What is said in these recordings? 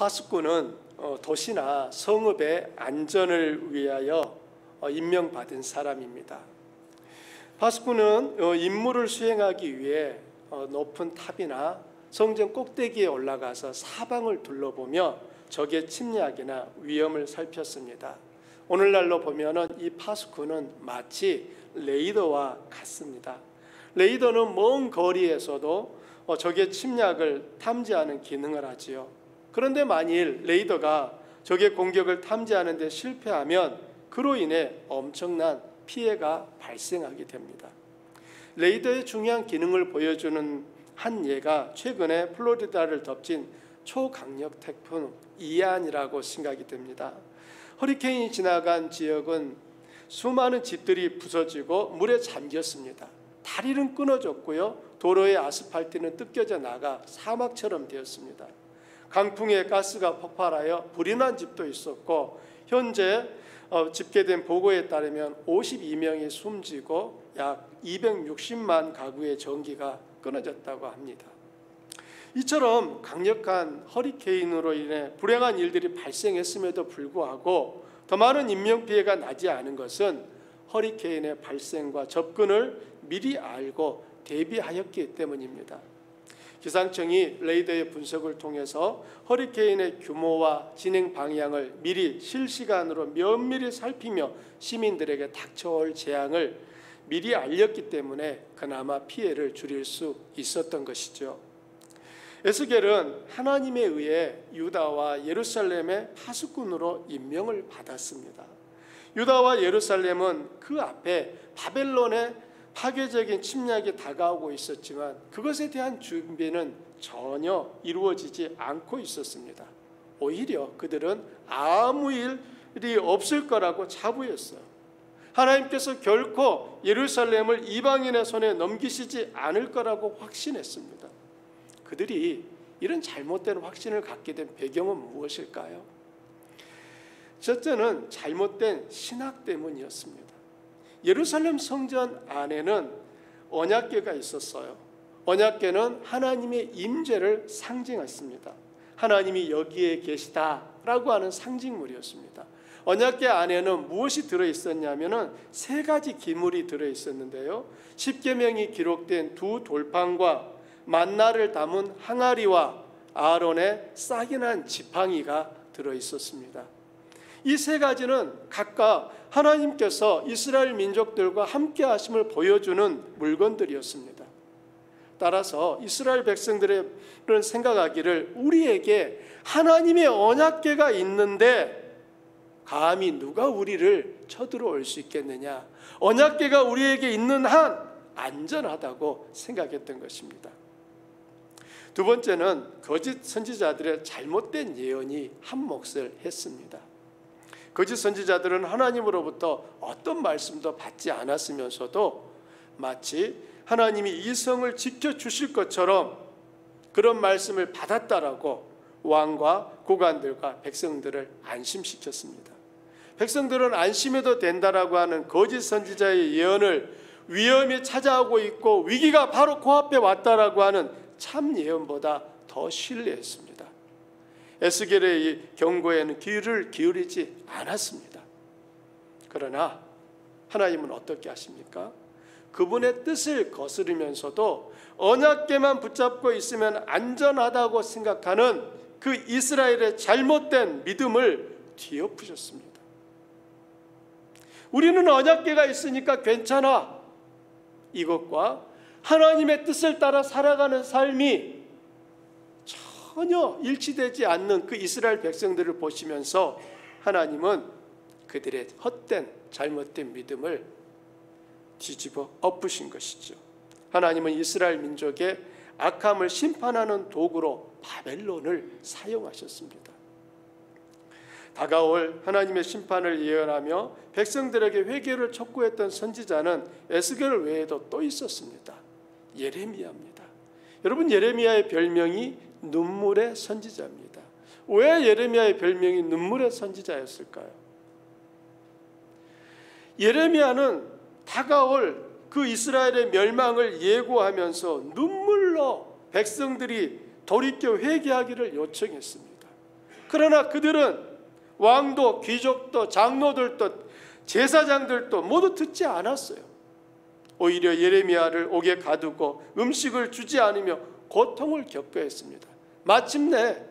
파수꾼은 도시나 성읍의 안전을 위하여 임명받은 사람입니다. 파수꾼은 임무를 수행하기 위해 높은 탑이나 성전 꼭대기에 올라가서 사방을 둘러보며 적의 침략이나 위험을 살폈습니다. 오늘날로 보면은 이 파수꾼은 마치 레이더와 같습니다. 레이더는 먼 거리에서도 적의 침략을 탐지하는 기능을 하지요. 그런데 만일 레이더가 적의 공격을 탐지하는 데 실패하면 그로 인해 엄청난 피해가 발생하게 됩니다. 레이더의 중요한 기능을 보여주는 한 예가 최근에 플로리다를 덮친 초강력 태풍 이안이라고 생각이 됩니다. 허리케인이 지나간 지역은 수많은 집들이 부서지고 물에 잠겼습니다. 다리는 끊어졌고요, 도로의 아스팔트는 뜯겨져 나가 사막처럼 되었습니다. 강풍에 가스가 폭발하여 불이 난 집도 있었고, 현재 집계된 보고에 따르면 52명이 숨지고 약 260만 가구의 전기가 끊어졌다고 합니다. 이처럼 강력한 허리케인으로 인해 불행한 일들이 발생했음에도 불구하고 더 많은 인명피해가 나지 않은 것은 허리케인의 발생과 접근을 미리 알고 대비하였기 때문입니다. 기상청이 레이더의 분석을 통해서 허리케인의 규모와 진행 방향을 미리 실시간으로 면밀히 살피며 시민들에게 닥쳐올 재앙을 미리 알렸기 때문에 그나마 피해를 줄일 수 있었던 것이죠. 에스겔은 하나님에 의해 유다와 예루살렘의 파수꾼으로 임명을 받았습니다. 유다와 예루살렘은 그 앞에 바벨론의 파괴적인 침략이 다가오고 있었지만 그것에 대한 준비는 전혀 이루어지지 않고 있었습니다. 오히려 그들은 아무 일이 없을 거라고 자부했어요. 하나님께서 결코 예루살렘을 이방인의 손에 넘기시지 않을 거라고 확신했습니다. 그들이 이런 잘못된 확신을 갖게 된 배경은 무엇일까요? 첫째는 잘못된 신학 때문이었습니다. 예루살렘 성전 안에는 언약궤가 있었어요. 언약궤는 하나님의 임재를 상징했습니다. 하나님이 여기에 계시다라고 하는 상징물이었습니다. 언약궤 안에는 무엇이 들어있었냐면은 세 가지 기물이 들어있었는데요. 십계명이 기록된 두 돌판과 만나를 담은 항아리와 아론의 싹이 난 지팡이가 들어있었습니다. 이 세 가지는 각각 하나님께서 이스라엘 민족들과 함께 하심을 보여주는 물건들이었습니다. 따라서 이스라엘 백성들은 생각하기를 우리에게 하나님의 언약궤가 있는데 감히 누가 우리를 쳐들어올 수 있겠느냐, 언약궤가 우리에게 있는 한 안전하다고 생각했던 것입니다. 두 번째는 거짓 선지자들의 잘못된 예언이 한몫을 했습니다. 거짓 선지자들은 하나님으로부터 어떤 말씀도 받지 않았으면서도 마치 하나님이 이 성을 지켜주실 것처럼 그런 말씀을 받았다라고 왕과 고관들과 백성들을 안심시켰습니다. 백성들은 안심해도 된다라고 하는 거짓 선지자의 예언을 위험이 찾아오고 있고 위기가 바로 코앞에 왔다라고 하는 참 예언보다 더 신뢰했습니다. 에스겔의 이 경고에는 귀를 기울이지 않았습니다. 그러나 하나님은 어떻게 하십니까? 그분의 뜻을 거스르면서도 언약궤만 붙잡고 있으면 안전하다고 생각하는 그 이스라엘의 잘못된 믿음을 뒤엎으셨습니다. 우리는 언약궤가 있으니까 괜찮아. 이것과 하나님의 뜻을 따라 살아가는 삶이 전혀 일치되지 않는 그 이스라엘 백성들을 보시면서 하나님은 그들의 헛된 잘못된 믿음을 뒤집어 엎으신 것이죠. 하나님은 이스라엘 민족의 악함을 심판하는 도구로 바벨론을 사용하셨습니다. 다가올 하나님의 심판을 예언하며 백성들에게 회개를 촉구했던 선지자는 에스겔 외에도 또 있었습니다. 예레미야입니다. 여러분, 예레미야의 별명이 눈물의 선지자입니다. 왜 예레미야의 별명이 눈물의 선지자였을까요? 예레미야는 다가올 그 이스라엘의 멸망을 예고하면서 눈물로 백성들이 돌이켜 회개하기를 요청했습니다. 그러나 그들은 왕도 귀족도 장로들도 제사장들도 모두 듣지 않았어요. 오히려 예레미야를 옥에 가두고 음식을 주지 않으며 고통을 겪어했습니다. 마침내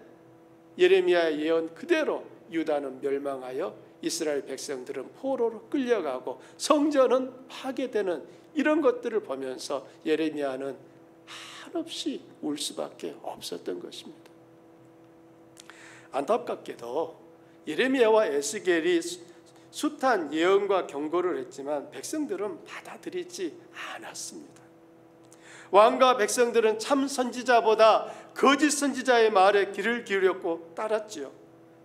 예레미야의 예언 그대로 유다는 멸망하여 이스라엘 백성들은 포로로 끌려가고 성전은 파괴되는 이런 것들을 보면서 예레미야는 한없이 울 수밖에 없었던 것입니다. 안타깝게도 예레미야와 에스겔이 숱한 예언과 경고를 했지만 백성들은 받아들이지 않았습니다. 왕과 백성들은 참 선지자보다 거짓 선지자의 말에 귀를 기울였고 따랐지요.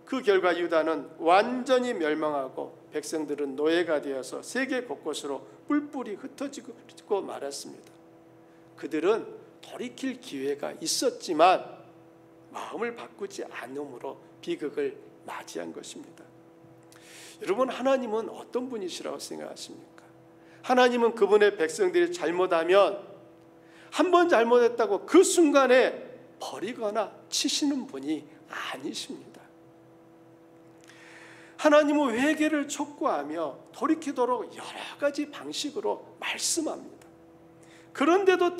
그 결과 유다는 완전히 멸망하고 백성들은 노예가 되어서 세계 곳곳으로 뿔뿔이 흩어지고 말았습니다. 그들은 돌이킬 기회가 있었지만 마음을 바꾸지 않음으로 비극을 맞이한 것입니다. 여러분, 하나님은 어떤 분이시라고 생각하십니까? 하나님은 그분의 백성들이 잘못하면 한 번 잘못했다고 그 순간에 버리거나 치시는 분이 아니십니다. 하나님은 회개를 촉구하며 돌이키도록 여러 가지 방식으로 말씀합니다. 그런데도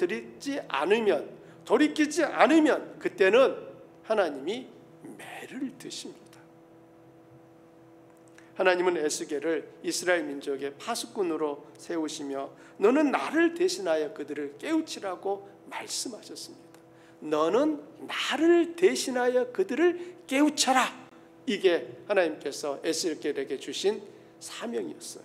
돌이키지 않으면 그때는 하나님이 매를 드십니다. 하나님은 에스겔을 이스라엘 민족의 파수꾼으로 세우시며 너는 나를 대신하여 그들을 깨우치라고 말씀하셨습니다. 너는 나를 대신하여 그들을 깨우쳐라. 이게 하나님께서 에스겔에게 주신 사명이었어요.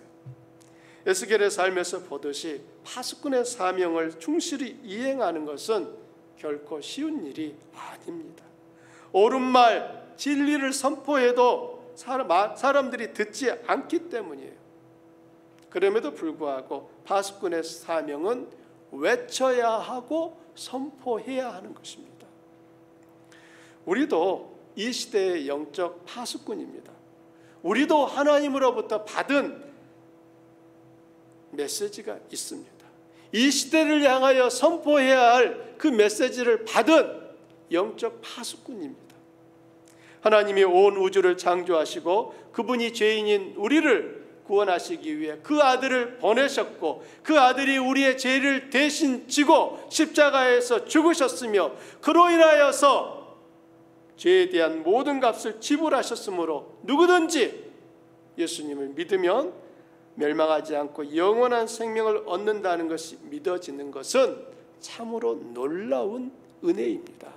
에스겔의 삶에서 보듯이 파수꾼의 사명을 충실히 이행하는 것은 결코 쉬운 일이 아닙니다. 옳은 말, 진리를 선포해도 사람들이 듣지 않기 때문이에요. 그럼에도 불구하고 파수꾼의 사명은 외쳐야 하고 선포해야 하는 것입니다. 우리도 이 시대의 영적 파수꾼입니다. 우리도 하나님으로부터 받은 메시지가 있습니다. 이 시대를 향하여 선포해야 할 그 메시지를 받은 영적 파수꾼입니다. 하나님이 온 우주를 창조하시고 그분이 죄인인 우리를 구원하시기 위해 그 아들을 보내셨고 그 아들이 우리의 죄를 대신 지고 십자가에서 죽으셨으며 그로 인하여서 죄에 대한 모든 값을 지불하셨으므로 누구든지 예수님을 믿으면 멸망하지 않고 영원한 생명을 얻는다는 것이 믿어지는 것은 참으로 놀라운 은혜입니다.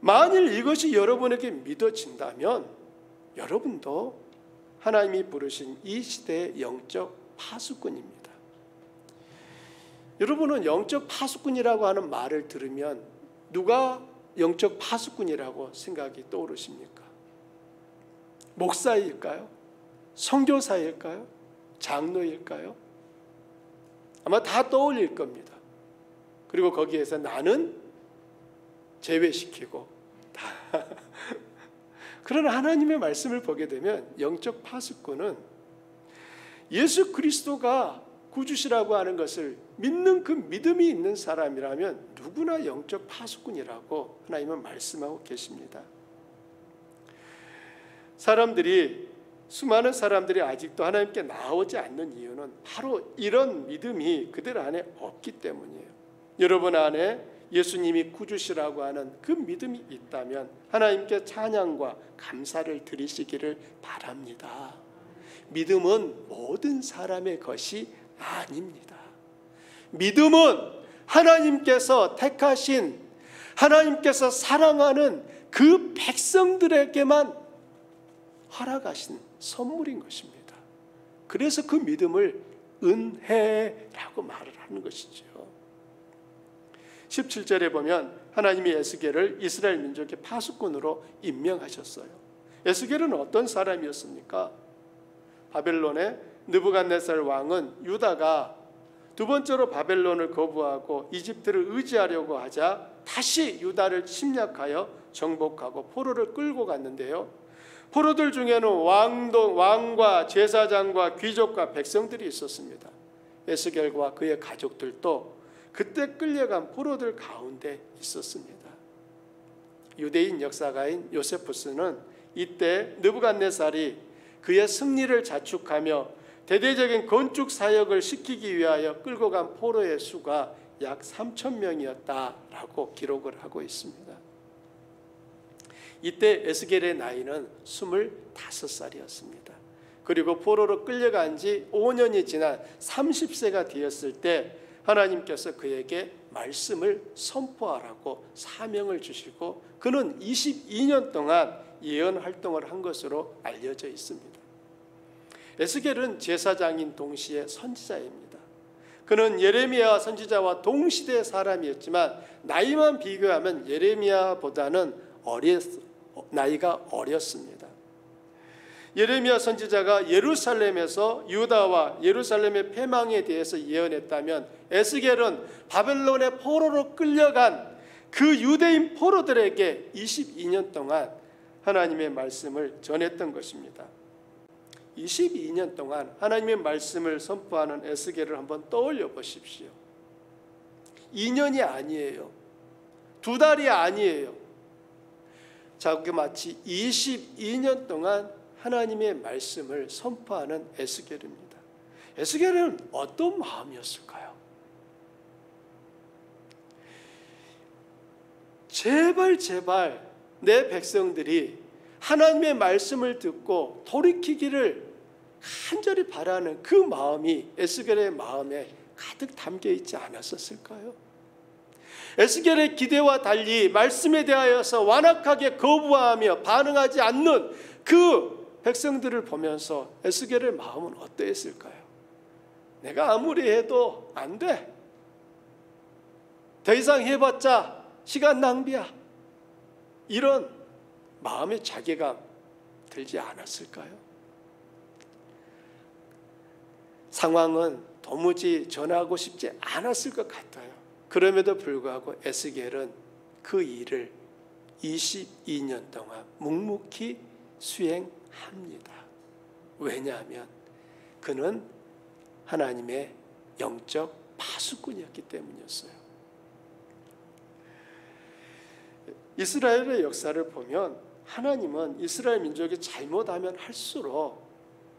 만일 이것이 여러분에게 믿어진다면 여러분도 하나님이 부르신 이 시대의 영적 파수꾼입니다. 여러분은 영적 파수꾼이라고 하는 말을 들으면 누가 영적 파수꾼이라고 생각이 떠오르십니까? 목사일까요? 선교사일까요? 장로일까요? 아마 다 떠올릴 겁니다. 그리고 거기에서 나는 제외시키고 다. 그러나 하나님의 말씀을 보게 되면 영적 파수꾼은 예수 그리스도가 구주시라고 하는 것을 믿는 그 믿음이 있는 사람이라면 누구나 영적 파수꾼이라고 하나님은 말씀하고 계십니다. 수많은 사람들이 아직도 하나님께 나오지 않는 이유는 바로 이런 믿음이 그들 안에 없기 때문이에요. 여러분 안에 예수님이 구주시라고 하는 그 믿음이 있다면 하나님께 찬양과 감사를 드리시기를 바랍니다. 믿음은 모든 사람의 것이 아닙니다. 믿음은 하나님께서 택하신, 하나님께서 사랑하는 그 백성들에게만 허락하신 선물인 것입니다. 그래서 그 믿음을 은혜라고 말을 하는 것이죠. 17절에 보면 하나님이 에스겔을 이스라엘 민족의 파수꾼으로 임명하셨어요. 에스겔은 어떤 사람이었습니까? 바벨론의 느부갓네살 왕은 유다가 두 번째로 바벨론을 거부하고 이집트를 의지하려고 하자 다시 유다를 침략하여 정복하고 포로를 끌고 갔는데요. 포로들 중에는 왕과 제사장과 귀족과 백성들이 있었습니다. 에스겔과 그의 가족들도 그때 끌려간 포로들 가운데 있었습니다. 유대인 역사가인 요세푸스는 이때 느부갓네살이 그의 승리를 자축하며 대대적인 건축 사역을 시키기 위하여 끌고 간 포로의 수가 약 3,000명이었다라고 기록을 하고 있습니다. 이때 에스겔의 나이는 25살이었습니다. 그리고 포로로 끌려간 지 5년이 지난 30세가 되었을 때 하나님께서 그에게 말씀을 선포하라고 사명을 주시고 그는 22년 동안 예언 활동을 한 것으로 알려져 있습니다. 에스겔은 제사장인 동시에 선지자입니다. 그는 예레미야 선지자와 동시대 사람이었지만 나이만 비교하면 예레미야보다는 나이가 어렸습니다. 예레미야 선지자가 예루살렘에서 유다와 예루살렘의 패망에 대해서 예언했다면 에스겔은 바벨론의 포로로 끌려간 그 유대인 포로들에게 22년 동안 하나님의 말씀을 전했던 것입니다. 22년 동안 하나님의 말씀을 선포하는 에스겔을 한번 떠올려 보십시오. 2년이 아니에요. 2달이 아니에요. 자, 그게 마치 22년 동안 하나님의 말씀을 선포하는 에스겔입니다. 에스겔은 어떤 마음이었을까요? 제발 내 백성들이 하나님의 말씀을 듣고 돌이키기를 간절히 바라는 그 마음이 에스겔의 마음에 가득 담겨 있지 않았었을까요? 에스겔의 기대와 달리 말씀에 대하여서 완악하게 거부하며 반응하지 않는 그 백성들을 보면서 에스겔의 마음은 어떠했을까요? 내가 아무리 해도 안 돼. 더 이상 해봤자 시간 낭비야. 이런 마음의 자괴감 들지 않았을까요? 상황은 도무지 전하고 싶지 않았을 것 같아요. 그럼에도 불구하고 에스겔은 그 일을 22년 동안 묵묵히 수행합니다. 왜냐하면 그는 하나님의 영적 파수꾼이었기 때문이었어요. 이스라엘의 역사를 보면 하나님은 이스라엘 민족이 잘못하면 할수록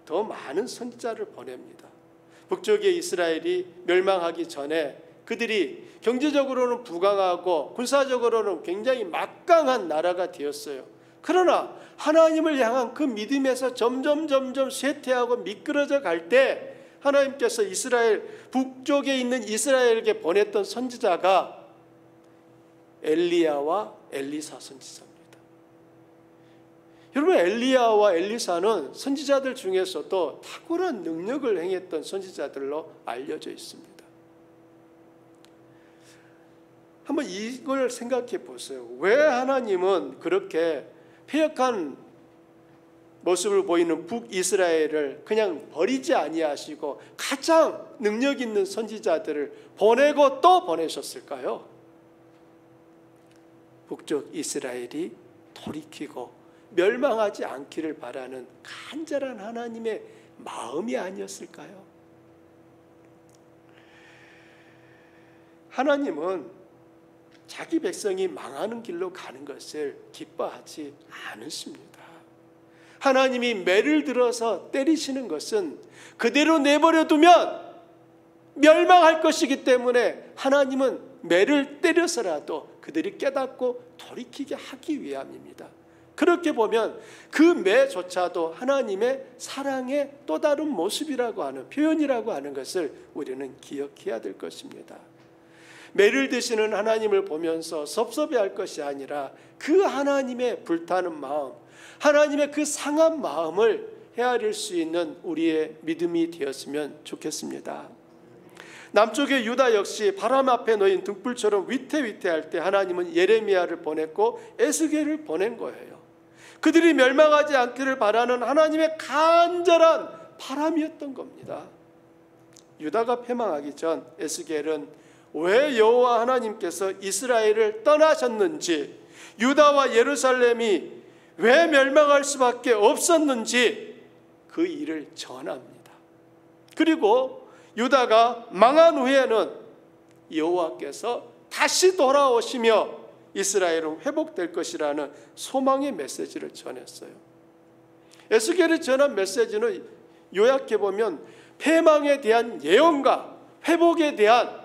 더 많은 선지자를 보냅니다. 북쪽의 이스라엘이 멸망하기 전에 그들이 경제적으로는 부강하고 군사적으로는 굉장히 막강한 나라가 되었어요. 그러나 하나님을 향한 그 믿음에서 점점 쇠퇴하고 미끄러져 갈 때 하나님께서 이스라엘 북쪽에 있는 이스라엘에게 보냈던 선지자가 엘리야와 엘리사 선지자입니다. 여러분, 엘리야와 엘리사는 선지자들 중에서도 탁월한 능력을 행했던 선지자들로 알려져 있습니다. 한번 이걸 생각해 보세요. 왜 하나님은 그렇게 패역한 모습을 보이는 북이스라엘을 그냥 버리지 아니하시고 가장 능력 있는 선지자들을 보내고 또 보내셨을까요? 북쪽 이스라엘이 돌이키고 멸망하지 않기를 바라는 간절한 하나님의 마음이 아니었을까요? 하나님은 자기 백성이 망하는 길로 가는 것을 기뻐하지 않으십니다. 하나님이 매를 들어서 때리시는 것은 그대로 내버려 두면 멸망할 것이기 때문에 하나님은 매를 때려서라도 그들이 깨닫고 돌이키게 하기 위함입니다. 그렇게 보면 그 매조차도 하나님의 사랑의 또 다른 모습이라고 하는, 표현이라고 하는 것을 우리는 기억해야 될 것입니다. 매를 드시는 하나님을 보면서 섭섭해할 것이 아니라 그 하나님의 불타는 마음, 하나님의 그 상한 마음을 헤아릴 수 있는 우리의 믿음이 되었으면 좋겠습니다. 남쪽의 유다 역시 바람 앞에 놓인 등불처럼 위태위태할 때 하나님은 예레미야를 보냈고 에스겔을 보낸 거예요. 그들이 멸망하지 않기를 바라는 하나님의 간절한 바람이었던 겁니다. 유다가 패망하기 전 에스겔은 왜 여호와 하나님께서 이스라엘을 떠나셨는지, 유다와 예루살렘이 왜 멸망할 수밖에 없었는지 그 일을 전합니다. 그리고 유다가 망한 후에는 여호와께서 다시 돌아오시며 이스라엘은 회복될 것이라는 소망의 메시지를 전했어요. 에스겔이 전한 메시지는 요약해 보면 패망에 대한 예언과 회복에 대한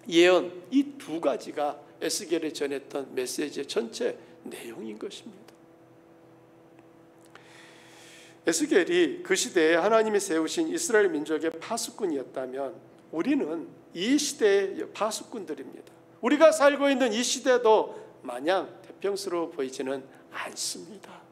예언, 이 두 가지가 에스겔이 전했던 메시지의 전체 내용인 것입니다. 에스겔이 그 시대에 하나님이 세우신 이스라엘 민족의 파수꾼이었다면 우리는 이 시대의 파수꾼들입니다. 우리가 살고 있는 이 시대도 마냥 태평스러워 보이지는 않습니다.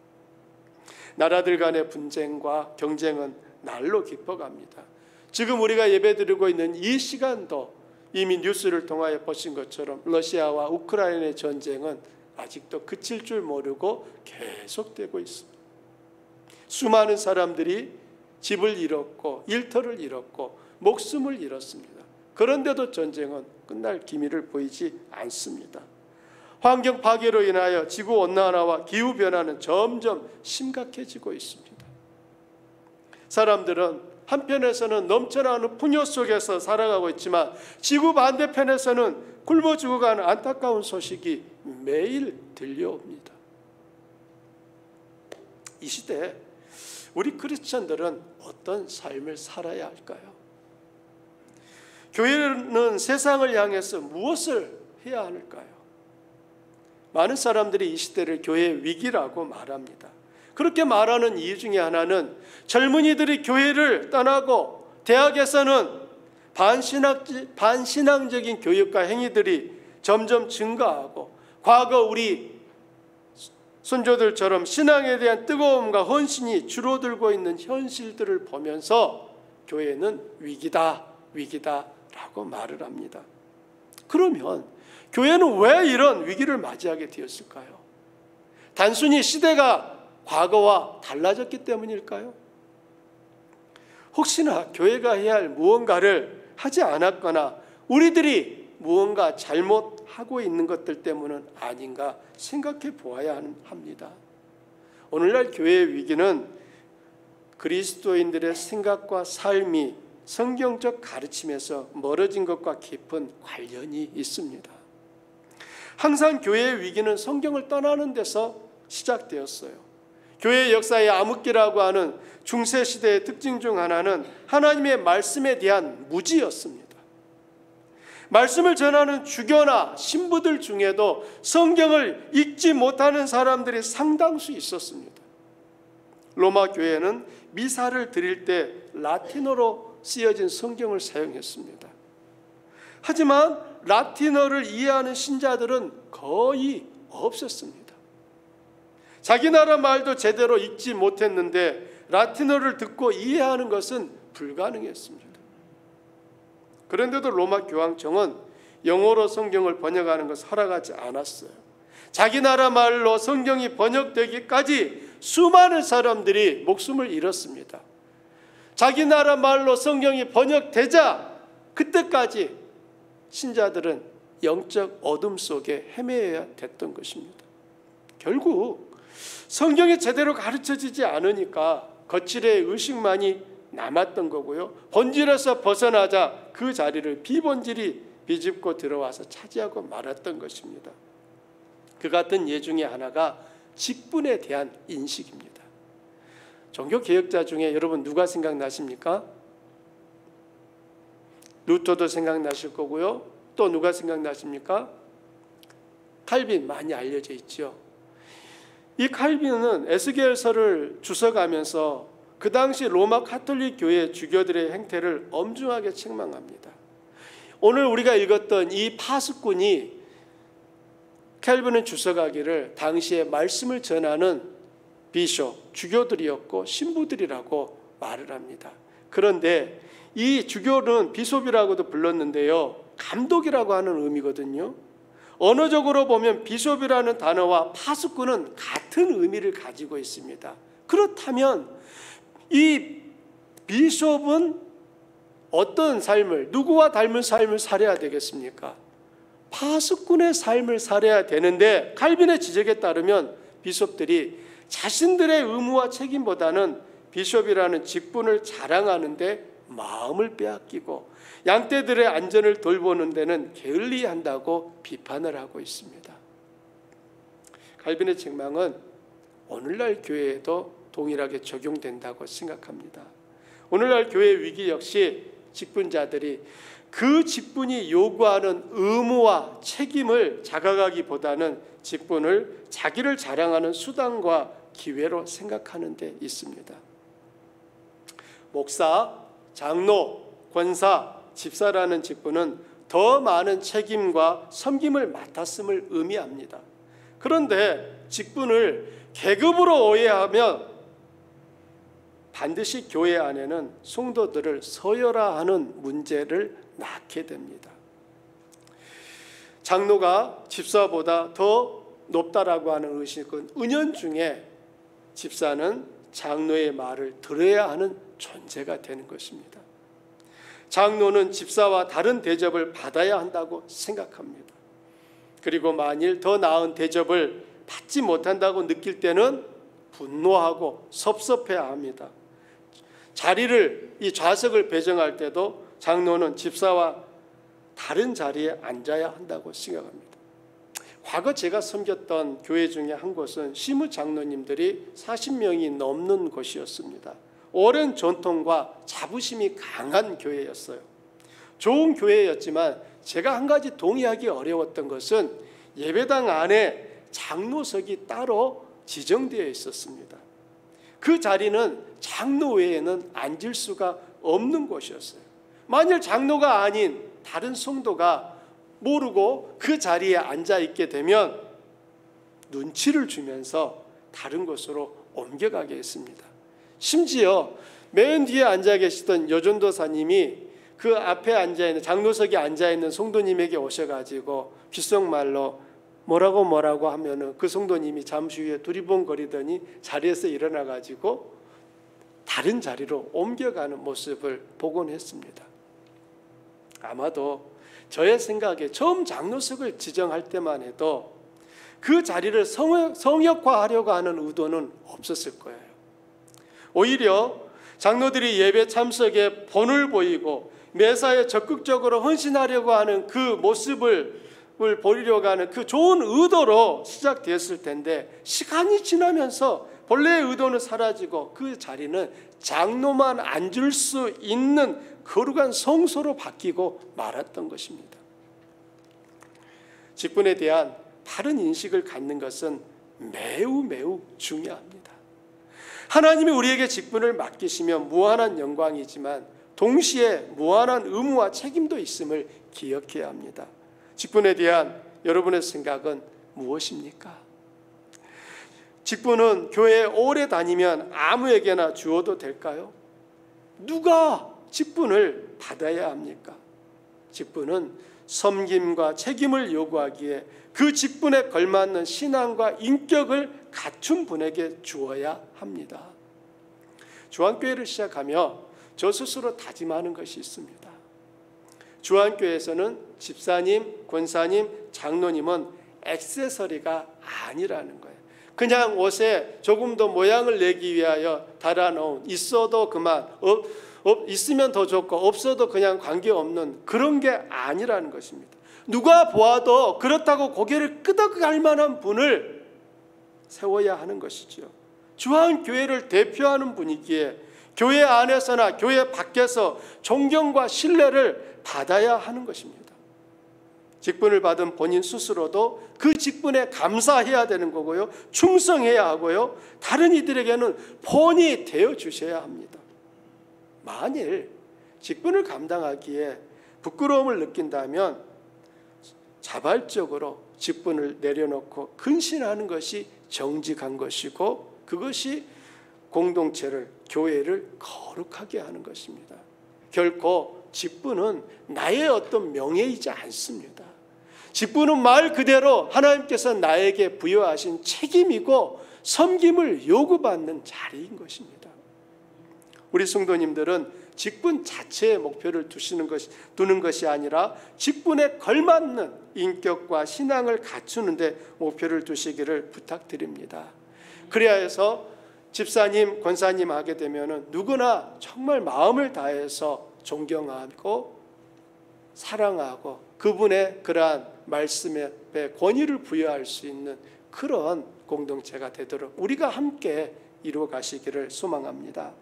나라들 간의 분쟁과 경쟁은 날로 깊어갑니다. 지금 우리가 예배드리고 있는 이 시간도 이미 뉴스를 통하여 보신 것처럼 러시아와 우크라이나의 전쟁은 아직도 그칠 줄 모르고 계속되고 있습니다. 수많은 사람들이 집을 잃었고 일터를 잃었고 목숨을 잃었습니다. 그런데도 전쟁은 끝날 기미를 보이지 않습니다. 환경 파괴로 인하여 지구온난화와 기후변화는 점점 심각해지고 있습니다. 사람들은 한편에서는 넘쳐나는 풍요 속에서 살아가고 있지만 지구 반대편에서는 굶어 죽어가는 안타까운 소식이 매일 들려옵니다. 이 시대에 우리 크리스천들은 어떤 삶을 살아야 할까요? 교회는 세상을 향해서 무엇을 해야 할까요? 많은 사람들이 이 시대를 교회의 위기라고 말합니다. 그렇게 말하는 이유 중에 하나는 젊은이들이 교회를 떠나고 대학에서는 반신앙적인 교육과 행위들이 점점 증가하고 과거 우리 선조들처럼 신앙에 대한 뜨거움과 헌신이 줄어들고 있는 현실들을 보면서 교회는 위기다라고 말을 합니다. 그러면 교회는 왜 이런 위기를 맞이하게 되었을까요? 단순히 시대가 과거와 달라졌기 때문일까요? 혹시나 교회가 해야 할 무언가를 하지 않았거나 우리들이 무언가 잘못하고 있는 것들 때문은 아닌가 생각해 보아야 합니다. 오늘날 교회의 위기는 그리스도인들의 생각과 삶이 성경적 가르침에서 멀어진 것과 깊은 관련이 있습니다. 항상 교회의 위기는 성경을 떠나는 데서 시작되었어요. 교회의 역사의 암흑기라고 하는 중세시대의 특징 중 하나는 하나님의 말씀에 대한 무지였습니다. 말씀을 전하는 주교나 신부들 중에도 성경을 읽지 못하는 사람들이 상당수 있었습니다. 로마 교회는 미사를 드릴 때 라틴어로 쓰여진 성경을 사용했습니다. 하지만 라틴어를 이해하는 신자들은 거의 없었습니다. 자기 나라 말도 제대로 읽지 못했는데 라틴어를 듣고 이해하는 것은 불가능했습니다. 그런데도 로마 교황청은 영어로 성경을 번역하는 것을 허락하지 않았어요. 자기 나라 말로 성경이 번역되기까지 수많은 사람들이 목숨을 잃었습니다. 자기 나라 말로 성경이 번역되자 그때까지 신자들은 영적 어둠 속에 헤매야 됐던 것입니다. 결국 성경이 제대로 가르쳐지지 않으니까 거칠의 의식만이 남았던 거고요. 본질에서 벗어나자 그 자리를 비본질이 비집고 들어와서 차지하고 말았던 것입니다. 그 같은 예 중에 하나가 직분에 대한 인식입니다. 종교개혁자 중에 여러분 누가 생각나십니까? 루터도 생각나실 거고요. 또 누가 생각나십니까? 칼빈 많이 알려져 있죠. 이 칼빈은 에스겔서를 주석하면서 그 당시 로마 가톨릭 교회 주교들의 행태를 엄중하게 책망합니다. 오늘 우리가 읽었던 이 파수꾼이 칼빈은 주석하기를 당시에 말씀을 전하는 비숍, 주교들이었고 신부들이라고 말을 합니다. 그런데 이 주교는 비숍이라고도 불렀는데요. 감독이라고 하는 의미거든요. 언어적으로 보면 비숍이라는 단어와 파수꾼은 같은 의미를 가지고 있습니다. 그렇다면 이 비숍은 어떤 삶을, 누구와 닮은 삶을 살아야 되겠습니까? 파수꾼의 삶을 살아야 되는데 칼빈의 지적에 따르면 비숍들이 자신들의 의무와 책임보다는 비숍이라는 직분을 자랑하는 데 마음을 빼앗기고 양떼들의 안전을 돌보는 데는 게을리한다고 비판을 하고 있습니다. 칼빈의 책망은 오늘날 교회에도 동일하게 적용된다고 생각합니다. 오늘날 교회 위기 역시 직분자들이 그 직분이 요구하는 의무와 책임을 자각하기보다는 직분을 자기를 자랑하는 수단과 기회로 생각하는 데 있습니다. 목사, 장로, 권사, 집사라는 직분은 더 많은 책임과 섬김을 맡았음을 의미합니다. 그런데 직분을 계급으로 오해하면 반드시 교회 안에는 성도들을 서열화하는 문제를 낳게 됩니다. 장로가 집사보다 더 높다라고 하는 의식은 은연중에 집사는 장로의 말을 들어야 하는 존재가 되는 것입니다. 장로는 집사와 다른 대접을 받아야 한다고 생각합니다. 그리고 만일 더 나은 대접을 받지 못한다고 느낄 때는 분노하고 섭섭해합니다. 이 좌석을 배정할 때도 장로는 집사와 다른 자리에 앉아야 한다고 생각합니다. 과거 제가 섬겼던 교회 중에 한 곳은 시무 장로님들이 40명이 넘는 곳이었습니다. 오랜 전통과 자부심이 강한 교회였어요. 좋은 교회였지만 제가 한 가지 동의하기 어려웠던 것은 예배당 안에 장로석이 따로 지정되어 있었습니다. 그 자리는 장로 외에는 앉을 수가 없는 곳이었어요. 만일 장로가 아닌 다른 성도가 모르고 그 자리에 앉아 있게 되면 눈치를 주면서 다른 곳으로 옮겨가게 했습니다. 심지어 맨 뒤에 앉아 계시던 여전도사님이 그 앞에 앉아있는 장로석에 앉아있는 성도님에게 오셔가지고 귓속말로 뭐라고 하면은 그 성도님이 잠시 후에 두리번거리더니 자리에서 일어나가지고 다른 자리로 옮겨가는 모습을 보곤 했습니다. 아마도 저의 생각에 처음 장로석을 지정할 때만 해도 그 자리를 성역화하려고 하는 의도는 없었을 거예요. 오히려 장로들이 예배 참석에 본을 보이고 매사에 적극적으로 헌신하려고 하는 그 모습을 보이려고 하는 그 좋은 의도로 시작되었을 텐데 시간이 지나면서 본래의 의도는 사라지고 그 자리는 장로만 앉을 수 있는 거룩한 성소로 바뀌고 말았던 것입니다. 직분에 대한 바른 인식을 갖는 것은 매우 중요합니다. 하나님이 우리에게 직분을 맡기시면 무한한 영광이지만 동시에 무한한 의무와 책임도 있음을 기억해야 합니다. 직분에 대한 여러분의 생각은 무엇입니까? 직분은 교회에 오래 다니면 아무에게나 주어도 될까요? 누가 직분을 받아야 합니까? 직분은 섬김과 책임을 요구하기에 그 직분에 걸맞는 신앙과 인격을 갖춘 분에게 주어야 합니다. 주안교회를 시작하며 저 스스로 다짐하는 것이 있습니다. 주안교회에서는 집사님, 권사님, 장로님은 액세서리가 아니라는 거예요. 그냥 옷에 조금 더 모양을 내기 위하여 달아놓은, 있어도 그만, 있으면 더 좋고 없어도 그냥 관계없는 그런 게 아니라는 것입니다. 누가 보아도 그렇다고 고개를 끄덕할 만한 분을 세워야 하는 것이죠. 주안교회를 대표하는 분이기에 교회 안에서나 교회 밖에서 존경과 신뢰를 받아야 하는 것입니다. 직분을 받은 본인 스스로도 그 직분에 감사해야 되는 거고요. 충성해야 하고요. 다른 이들에게는 본이 되어 주셔야 합니다. 만일 직분을 감당하기에 부끄러움을 느낀다면 자발적으로 직분을 내려놓고 근신하는 것이 정직한 것이고 그것이 공동체를, 교회를 거룩하게 하는 것입니다. 결코 직분은 나의 어떤 명예이지 않습니다. 직분은 말 그대로 하나님께서 나에게 부여하신 책임이고 섬김을 요구받는 자리인 것입니다. 우리 성도님들은 직분 자체의 목표를 두는 것이 아니라 직분에 걸맞는 인격과 신앙을 갖추는 데 목표를 두시기를 부탁드립니다. 그래야 해서 집사님, 권사님 하게 되면은 누구나 정말 마음을 다해서 존경하고 사랑하고 그분의 그러한 말씀에 권위를 부여할 수 있는 그런 공동체가 되도록 우리가 함께 이루어 가시기를 소망합니다.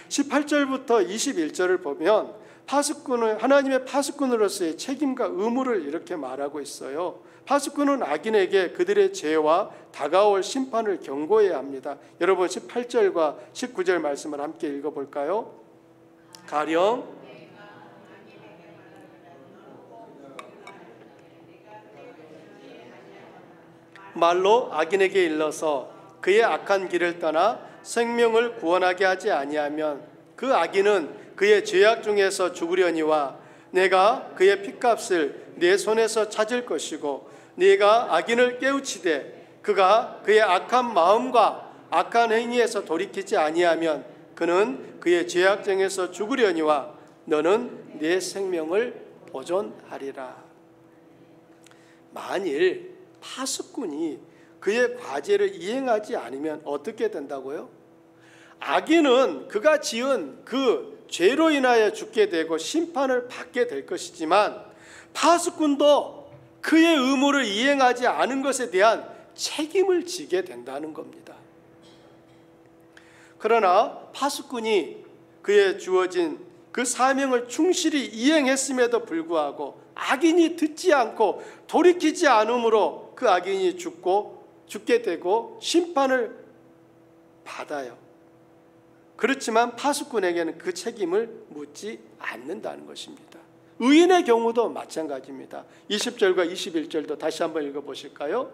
18절부터 21절을 보면 파수꾼은 하나님의 파수꾼으로서의 책임과 의무를 이렇게 말하고 있어요. 파수꾼은 악인에게 그들의 죄와 다가올 심판을 경고해야 합니다. 여러분 18절과 19절 말씀을 함께 읽어볼까요? 가령 말로 악인에게 일러서 그의 악한 길을 떠나 생명을 구원하게 하지 아니하면 그 악인은 그의 죄악 중에서 죽으려니와 내가 그의 핏값을 내 손에서 찾을 것이고 네가 악인을 깨우치되 그가 그의 악한 마음과 악한 행위에서 돌이키지 아니하면 그는 그의 죄악정에서 죽으려니와 너는 내 생명을 보존하리라. 만일 파수꾼이 그의 과제를 이행하지 않으면 어떻게 된다고요? 악인은 그가 지은 그 죄로 인하여 죽게 되고 심판을 받게 될 것이지만 파수꾼도 그의 의무를 이행하지 않은 것에 대한 책임을 지게 된다는 겁니다. 그러나 파수꾼이 그에 주어진 그 사명을 충실히 이행했음에도 불구하고 악인이 듣지 않고 돌이키지 않으므로 그 악인이 죽게 되고 심판을 받아요. 그렇지만 파수꾼에게는 그 책임을 묻지 않는다는 것입니다. 의인의 경우도 마찬가지입니다. 20절과 21절도 다시 한번 읽어보실까요?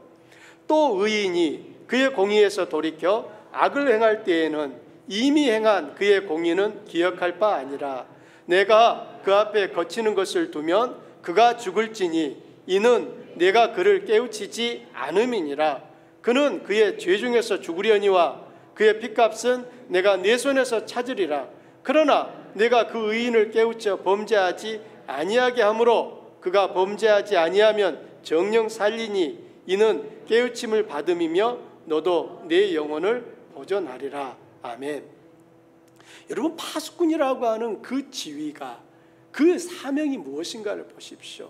또 의인이 그의 공의에서 돌이켜 악을 행할 때에는 이미 행한 그의 공의는 기억할 바 아니라 내가 그 앞에 거치는 것을 두면 그가 죽을지니 이는 내가 그를 깨우치지 않음이니라. 그는 그의 죄 중에서 죽으려니와 그의 핏값은 내가 내 손에서 찾으리라. 그러나 내가 그 의인을 깨우쳐 범죄하지 아니하게 하므로 그가 범죄하지 아니하면 정녕 살리니 이는 깨우침을 받음이며 너도 내 영혼을 보존하리라. 아멘. 여러분 파수꾼이라고 하는 그 지위가 그 사명이 무엇인가를 보십시오.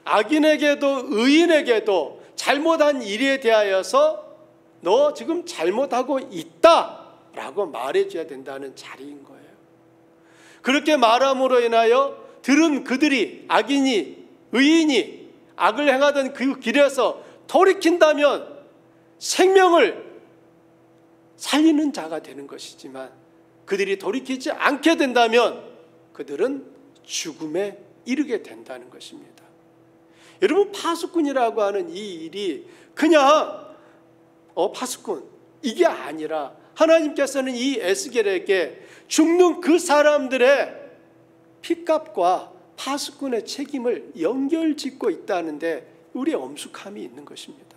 악인에게도 의인에게도 잘못한 일에 대하여서 너 지금 잘못하고 있다라고 말해줘야 된다는 자리인 거예요. 그렇게 말함으로 인하여 들은 그들이 악인이 의인이 악을 행하던 그 길에서 돌이킨다면 생명을 살리는 자가 되는 것이지만 그들이 돌이키지 않게 된다면 그들은 죽음에 이르게 된다는 것입니다. 여러분 파수꾼이라고 하는 이 일이 그냥 파수꾼 이게 아니라 하나님께서는 이 에스겔에게 죽는 그 사람들의 핏값과 파수꾼의 책임을 연결짓고 있다는데 우리의 엄숙함이 있는 것입니다.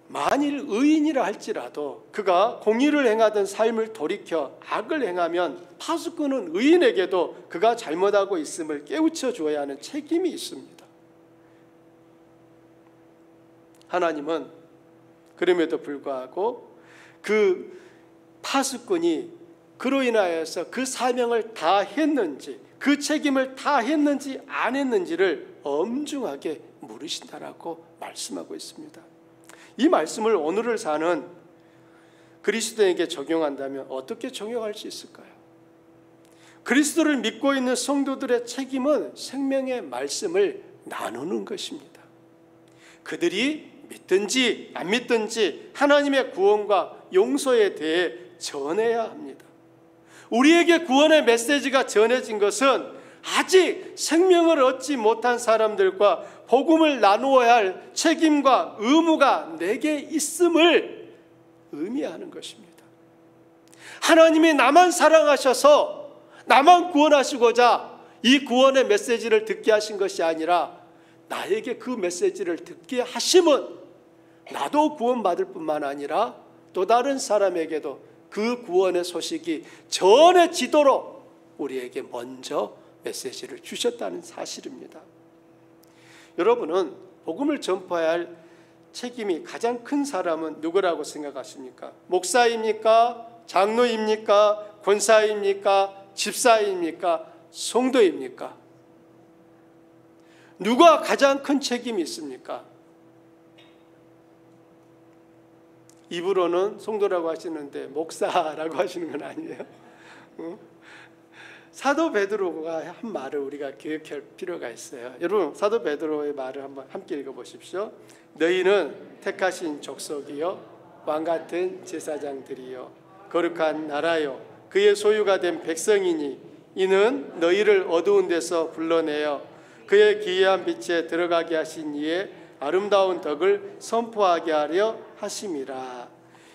만일 의인이라 할지라도 그가 공의를 행하던 삶을 돌이켜 악을 행하면 파수꾼은 의인에게도 그가 잘못하고 있음을 깨우쳐 주어야 하는 책임이 있습니다. 하나님은 그럼에도 불구하고 그 파수꾼이 그로 인하여서 그 사명을 다 했는지 그 책임을 다 했는지 안 했는지를 엄중하게 물으신다라고 말씀하고 있습니다. 이 말씀을 오늘을 사는 그리스도인에게 적용한다면 어떻게 적용할 수 있을까요? 그리스도를 믿고 있는 성도들의 책임은 생명의 말씀을 나누는 것입니다. 그들이 믿든지 안 믿든지 하나님의 구원과 용서에 대해 전해야 합니다. 우리에게 구원의 메시지가 전해진 것은 아직 생명을 얻지 못한 사람들과 복음을 나누어야 할 책임과 의무가 내게 있음을 의미하는 것입니다. 하나님이 나만 사랑하셔서 나만 구원하시고자 이 구원의 메시지를 듣게 하신 것이 아니라 나에게 그 메시지를 듣게 하심은 나도 구원받을 뿐만 아니라 또 다른 사람에게도 그 구원의 소식이 전해지도록 우리에게 먼저 메시지를 주셨다는 사실입니다. 여러분은 복음을 전파해야 할 책임이 가장 큰 사람은 누구라고 생각하십니까? 목사입니까? 장로입니까? 권사입니까? 집사입니까? 성도입니까? 누가 가장 큰 책임이 있습니까? 입으로는 성도라고 하시는데 목사라고 하시는 건 아니에요. 사도 베드로가 한 말을 우리가 기억할 필요가 있어요. 여러분, 사도 베드로의 말을 한번 함께 읽어보십시오. 너희는 택하신 족속이요 왕같은 제사장들이요 거룩한 나라요 그의 소유가 된 백성이니 이는 너희를 어두운 데서 불러내어 그의 기이한 빛에 들어가게 하신 이의 아름다운 덕을 선포하게 하려 하심이라.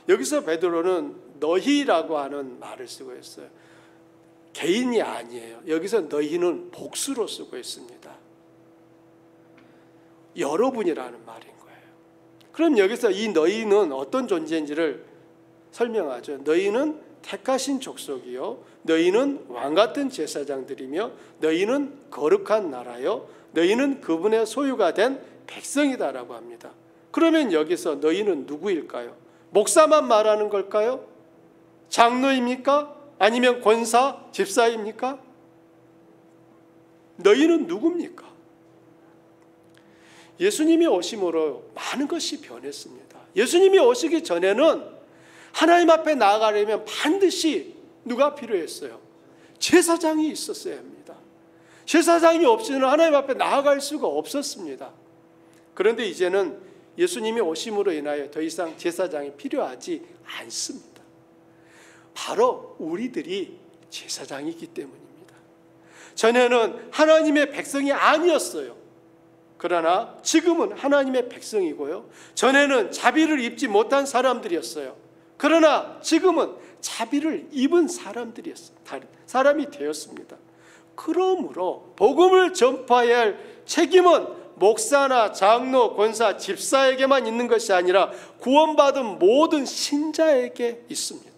여기서 베드로는 너희라고 하는 말을 쓰고 있어요. 개인이 아니에요. 여기서 너희는 복수로 쓰고 있습니다. 여러분이라는 말인 거예요. 그럼 여기서 이 너희는 어떤 존재인지를 설명하죠. 너희는 택하신 족속이요 너희는 왕같은 제사장들이며 너희는 거룩한 나라요 너희는 그분의 소유가 된 백성이다라고 합니다. 그러면 여기서 너희는 누구일까요? 목사만 말하는 걸까요? 장로입니까? 아니면 권사, 집사입니까? 너희는 누굽니까? 예수님이 오심으로 많은 것이 변했습니다. 예수님이 오시기 전에는 하나님 앞에 나아가려면 반드시 누가 필요했어요? 제사장이 있었어야 합니다. 제사장이 없이는 하나님 앞에 나아갈 수가 없었습니다. 그런데 이제는 예수님이 오심으로 인하여 더 이상 제사장이 필요하지 않습니다. 바로 우리들이 제사장이기 때문입니다. 전에는 하나님의 백성이 아니었어요. 그러나 지금은 하나님의 백성이고요. 전에는 자비를 입지 못한 사람들이었어요. 그러나 지금은 자비를 입은 사람이 되었습니다. 그러므로 복음을 전파해야 할 책임은 목사나 장로, 권사, 집사에게만 있는 것이 아니라 구원받은 모든 신자에게 있습니다.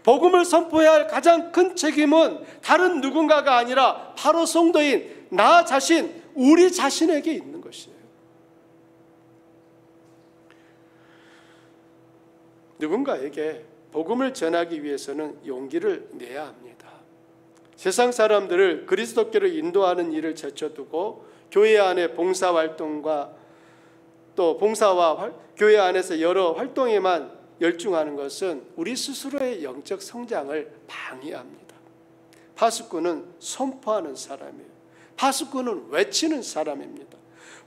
복음을 선포해야 할 가장 큰 책임은 다른 누군가가 아니라 바로 성도인 나 자신, 우리 자신에게 있는 것이에요. 누군가에게 복음을 전하기 위해서는 용기를 내야 합니다. 세상 사람들을 그리스도께로 인도하는 일을 제쳐두고 교회 안에 봉사활동과 또 봉사와 교회 안에서 여러 활동에만 열중하는 것은 우리 스스로의 영적 성장을 방해합니다. 파수꾼은 선포하는 사람이에요. 파수꾼은 외치는 사람입니다.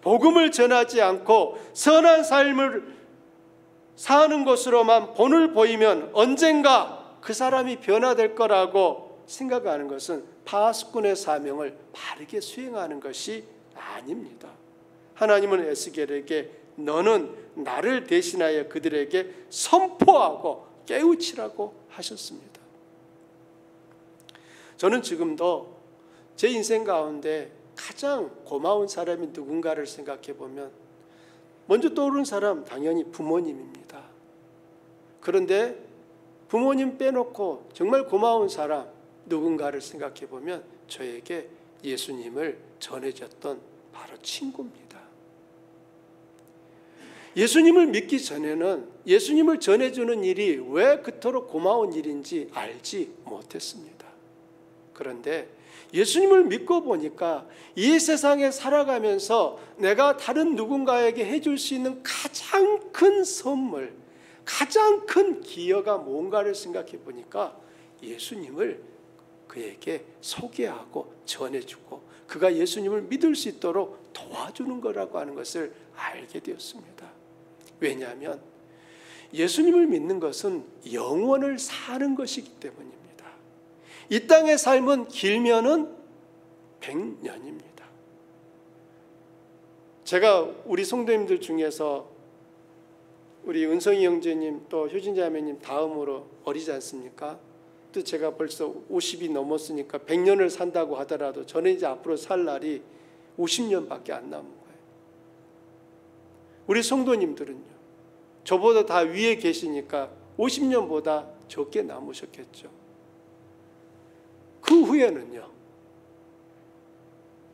복음을 전하지 않고 선한 삶을 사는 것으로만 본을 보이면 언젠가 그 사람이 변화될 거라고 생각하는 것은 파수꾼의 사명을 바르게 수행하는 것이 아닙니다. 하나님은 에스겔에게 너는 나를 대신하여 그들에게 선포하고 깨우치라고 하셨습니다. 저는 지금도 제 인생 가운데 가장 고마운 사람이 누군가를 생각해 보면 먼저 떠오르는 사람 당연히 부모님입니다. 그런데 부모님 빼놓고 정말 고마운 사람 누군가를 생각해 보면 저에게 예수님을 전해줬던 바로 친구입니다. 예수님을 믿기 전에는 예수님을 전해주는 일이 왜 그토록 고마운 일인지 알지 못했습니다. 그런데 예수님을 믿고 보니까 이 세상에 살아가면서 내가 다른 누군가에게 해줄 수 있는 가장 큰 선물, 가장 큰 기여가 뭔가를 생각해 보니까 예수님을 그에게 소개하고 전해주고 그가 예수님을 믿을 수 있도록 도와주는 거라고 하는 것을 알게 되었습니다. 왜냐하면 예수님을 믿는 것은 영원을 사는 것이기 때문입니다. 이 땅의 삶은 길면은 100년입니다. 제가 우리 성도님들 중에서 우리 은성이 형제님 또 효진 자매님 다음으로 어리지 않습니까? 또 제가 벌써 50이 넘었으니까 100년을 산다고 하더라도 저는 이제 앞으로 살 날이 50년밖에 안 남은 거예요. 우리 성도님들은요. 저보다 다 위에 계시니까 50년보다 적게 남으셨겠죠. 그 후에는요.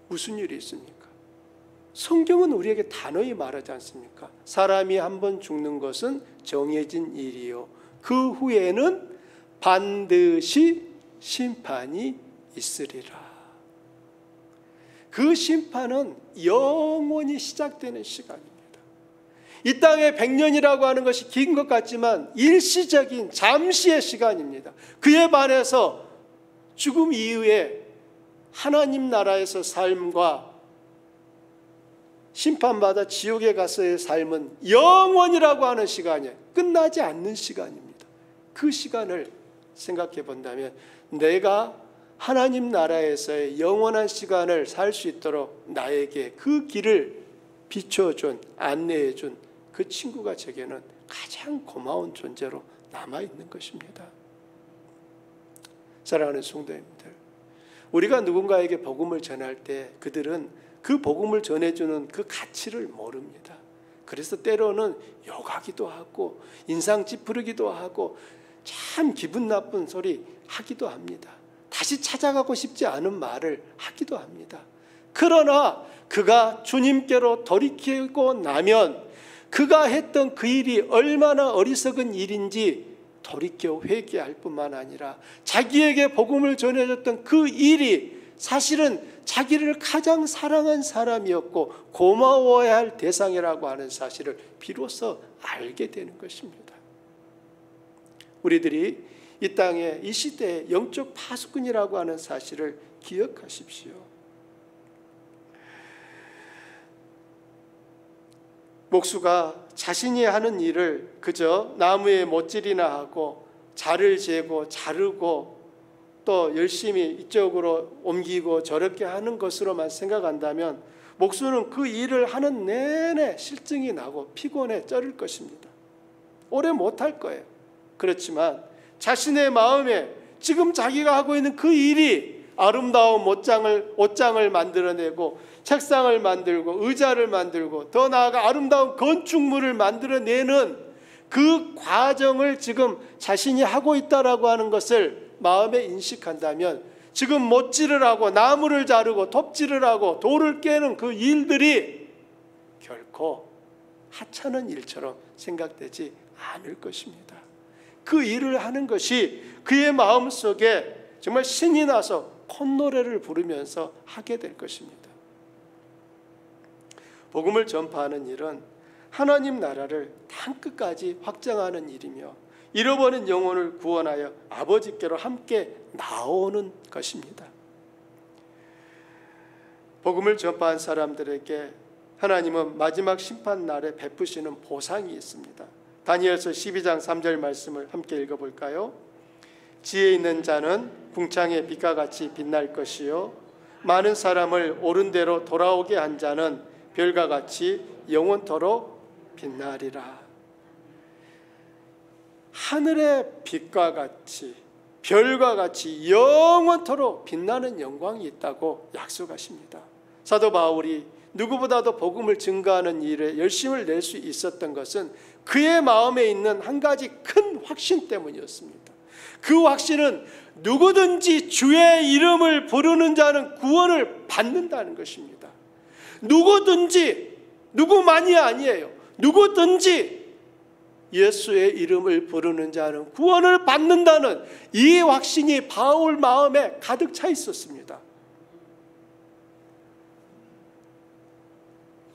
무슨 일이 있습니까? 성경은 우리에게 단호히 말하지 않습니까? 사람이 한번 죽는 것은 정해진 일이요, 그 후에는 반드시 심판이 있으리라. 그 심판은 영원히 시작되는 시간입니다. 이 땅의 100년이라고 하는 것이 긴 것 같지만 일시적인 잠시의 시간입니다. 그에 반해서 죽음 이후에 하나님 나라에서 삶과 심판받아 지옥에 가서의 삶은 영원이라고 하는 시간이에요. 끝나지 않는 시간입니다. 그 시간을 생각해 본다면 내가 하나님 나라에서의 영원한 시간을 살 수 있도록 나에게 그 길을 비춰준, 안내해준 그 친구가 제게는 가장 고마운 존재로 남아있는 것입니다. 사랑하는 성도님들, 우리가 누군가에게 복음을 전할 때 그들은 그 복음을 전해주는 그 가치를 모릅니다. 그래서 때로는 욕하기도 하고 인상 찌푸리기도 하고 참 기분 나쁜 소리 하기도 합니다. 다시 찾아가고 싶지 않은 말을 하기도 합니다. 그러나 그가 주님께로 돌이키고 나면 그가 했던 그 일이 얼마나 어리석은 일인지 돌이켜 회개할 뿐만 아니라 자기에게 복음을 전해줬던 그 일이 사실은 자기를 가장 사랑한 사람이었고 고마워해야 할 대상이라고 하는 사실을 비로소 알게 되는 것입니다. 우리들이 이 땅에 이 시대의 영적 파수꾼이라고 하는 사실을 기억하십시오. 목수가 자신이 하는 일을 그저 나무에 못질이나 하고 자를 재고 자르고 또 열심히 이쪽으로 옮기고 저렇게 하는 것으로만 생각한다면 목수는 그 일을 하는 내내 실증이 나고 피곤해 쩔을 것입니다. 오래 못할 거예요. 그렇지만 자신의 마음에 지금 자기가 하고 있는 그 일이 아름다운 옷장을 만들어내고 책상을 만들고 의자를 만들고 더 나아가 아름다운 건축물을 만들어내는 그 과정을 지금 자신이 하고 있다라고 하는 것을 마음에 인식한다면 지금 못질을 하고 나무를 자르고 톱질을 하고 돌을 깨는 그 일들이 결코 하찮은 일처럼 생각되지 않을 것입니다. 그 일을 하는 것이 그의 마음속에 정말 신이 나서 콧노래를 부르면서 하게 될 것입니다. 복음을 전파하는 일은 하나님 나라를 땅끝까지 확장하는 일이며 잃어버린 영혼을 구원하여 아버지께로 함께 나오는 것입니다. 복음을 전파한 사람들에게 하나님은 마지막 심판 날에 베푸시는 보상이 있습니다. 다니엘서 12장 3절 말씀을 함께 읽어볼까요? 지혜 있는 자는 궁창의 빛과 같이 빛날 것이요 많은 사람을 옳은 대로 돌아오게 한 자는 별과 같이 영원토록 빛나리라. 하늘의 빛과 같이 별과 같이 영원토록 빛나는 영광이 있다고 약속하십니다. 사도 바울이 누구보다도 복음을 증거하는 일에 열심을 낼 수 있었던 것은 그의 마음에 있는 한 가지 큰 확신 때문이었습니다. 그 확신은 누구든지 주의 이름을 부르는 자는 구원을 받는다는 것입니다. 누구든지, 누구만이 아니에요. 누구든지 예수의 이름을 부르는 자는 구원을 받는다는 이 확신이 바울 마음에 가득 차 있었습니다.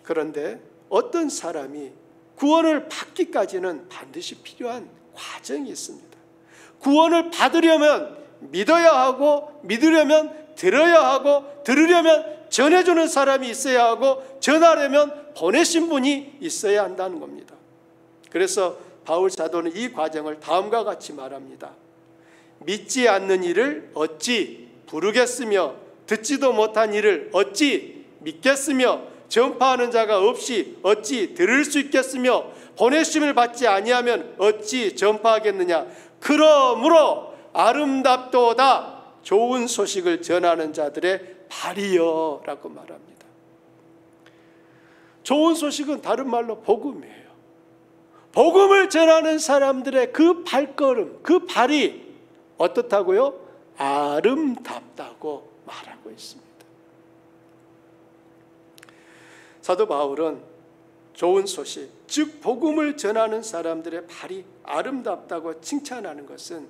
그런데 어떤 사람이 구원을 받기까지는 반드시 필요한 과정이 있습니다. 구원을 받으려면 믿어야 하고, 믿으려면 들어야 하고, 들으려면 전해주는 사람이 있어야 하고, 전하려면 보내신 분이 있어야 한다는 겁니다. 그래서 바울 사도는 이 과정을 다음과 같이 말합니다. 믿지 않는 이를 어찌 부르겠으며 듣지도 못한 이를 어찌 믿겠으며 전파하는 자가 없이 어찌 들을 수 있겠으며 보내심을 받지 아니하면 어찌 전파하겠느냐. 그러므로 아름답도다 좋은 소식을 전하는 자들의 발이여 라고 말합니다. 좋은 소식은 다른 말로 복음이에요. 복음을 전하는 사람들의 그 발걸음, 그 발이 어떻다고요? 아름답다고 말하고 있습니다. 사도 바울은 좋은 소식, 즉 복음을 전하는 사람들의 발이 아름답다고 칭찬하는 것은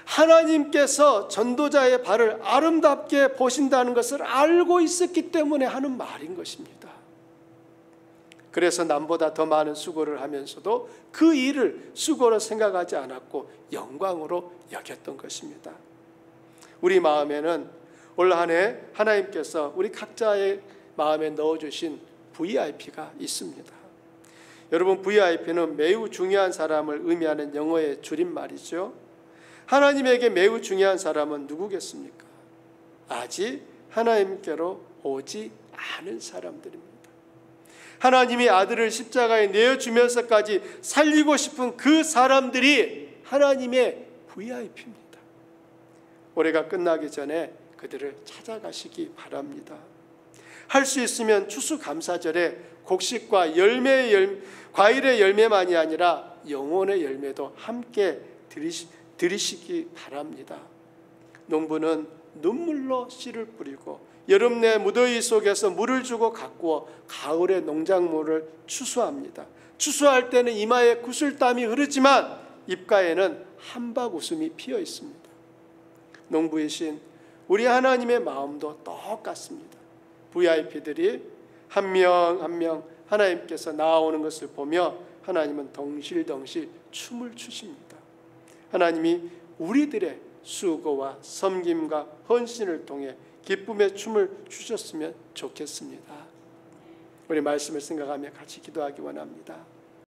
하나님께서 전도자의 발을 아름답게 보신다는 것을 알고 있었기 때문에 하는 말인 것입니다. 그래서 남보다 더 많은 수고를 하면서도 그 일을 수고로 생각하지 않았고 영광으로 여겼던 것입니다. 우리 마음에는 올 한 해 하나님께서 우리 각자의 마음에 넣어주신 VIP가 있습니다. 여러분, VIP는 매우 중요한 사람을 의미하는 영어의 줄임말이죠. 하나님에게 매우 중요한 사람은 누구겠습니까? 아직 하나님께로 오지 않은 사람들입니다. 하나님이 아들을 십자가에 내어주면서까지 살리고 싶은 그 사람들이 하나님의 VIP입니다. 올해가 끝나기 전에 그들을 찾아가시기 바랍니다. 할 수 있으면 추수감사절에 곡식과 과일의 열매만이 아니라 영혼의 열매도 함께 드리시기 바랍니다. 농부는 눈물로 씨를 뿌리고 여름 내 무더위 속에서 물을 주고 가꾸어 가을의 농작물을 추수합니다. 추수할 때는 이마에 구슬땀이 흐르지만 입가에는 한박 웃음이 피어 있습니다. 농부이신 우리 하나님의 마음도 똑같습니다. VIP들이 한 명 한 명 하나님께서 나아오는 것을 보며 하나님은 덩실덩실 춤을 추십니다. 하나님이 우리들의 수고와 섬김과 헌신을 통해 기쁨의 춤을 추셨으면 좋겠습니다. 우리 말씀을 생각하며 같이 기도하기 원합니다.